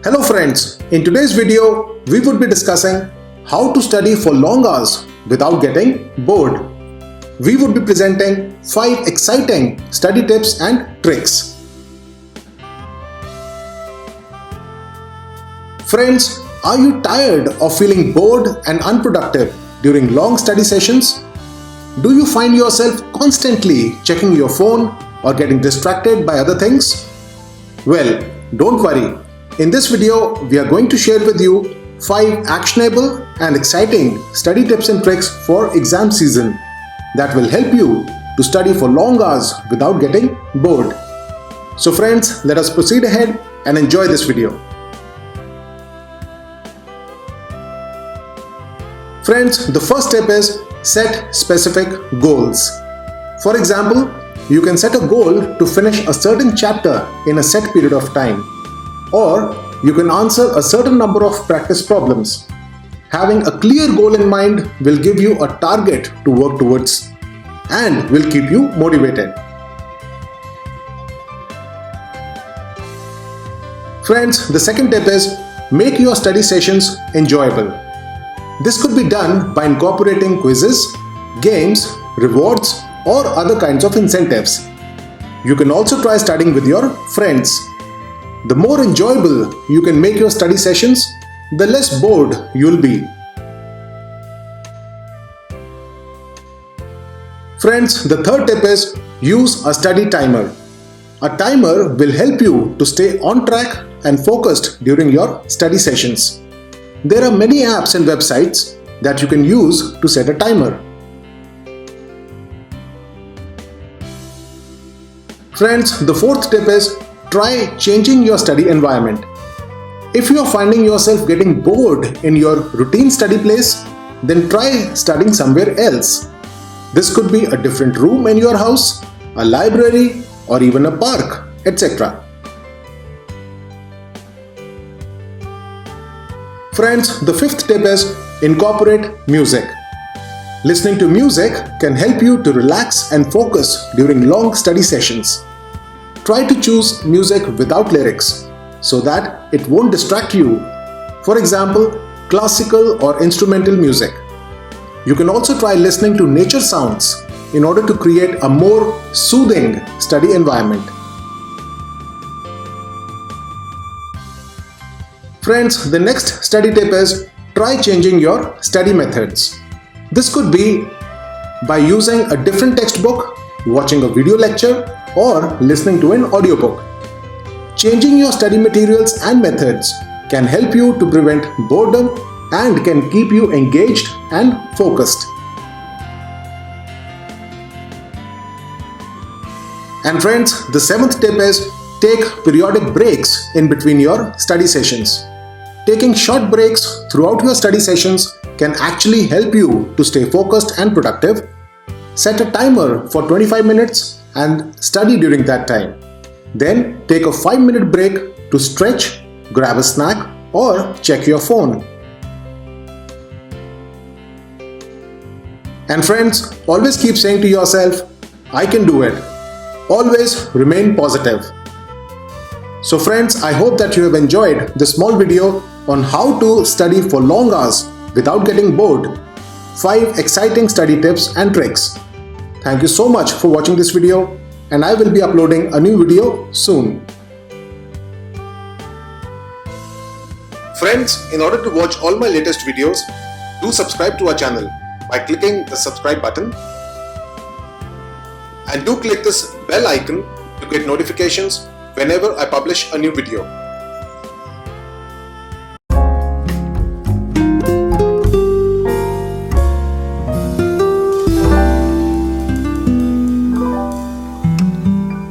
Hello friends, in today's video, we would be discussing how to study for long hours without getting bored. We would be presenting 5 exciting study tips and tricks. Friends, are you tired of feeling bored and unproductive during long study sessions? Do you find yourself constantly checking your phone or getting distracted by other things? Well, don't worry. In this video, we are going to share with you 5 actionable and exciting study tips and tricks for exam season that will help you to study for long hours without getting bored. So friends, let us proceed ahead and enjoy this video. Friends, the first tip is set specific goals. For example, you can set a goal to finish a certain chapter in a set period of time, or you can answer a certain number of practice problems. Having a clear goal in mind will give you a target to work towards and will keep you motivated. Friends, the second tip is make your study sessions enjoyable. This could be done by incorporating quizzes, games, rewards, or other kinds of incentives. You can also try studying with your friends. The more enjoyable you can make your study sessions, the less bored you'll be. Friends, the third tip is use a study timer. A timer will help you to stay on track and focused during your study sessions. There are many apps and websites that you can use to set a timer. Friends, the fourth tip is try changing your study environment. If you are finding yourself getting bored in your routine study place, then try studying somewhere else. This could be a different room in your house, a library, or even a park, etc. Friends, the fifth tip is incorporate music. Listening to music can help you to relax and focus during long study sessions. Try to choose music without lyrics so that it won't distract you. For example, classical or instrumental music. You can also try listening to nature sounds in order to create a more soothing study environment. Friends, the next study tip is try changing your study methods. This could be by using a different textbook, watching a video lecture, or listening to an audiobook. Changing your study materials and methods can help you to prevent boredom and can keep you engaged and focused. And friends, the seventh tip is take periodic breaks in between your study sessions. Taking short breaks throughout your study sessions can actually help you to stay focused and productive. Set a timer for 25 minutes and study during that time. Then take a 5-minute break to stretch, grab a snack, or check your phone. And friends, always keep saying to yourself, I can do it. Always remain positive. So friends, I hope that you have enjoyed this small video on how to study for long hours without getting bored. 5 exciting study tips and tricks. Thank you so much for watching this video, and I will be uploading a new video soon. Friends, in order to watch all my latest videos, do subscribe to our channel by clicking the subscribe button, and do click this bell icon to get notifications whenever I publish a new video.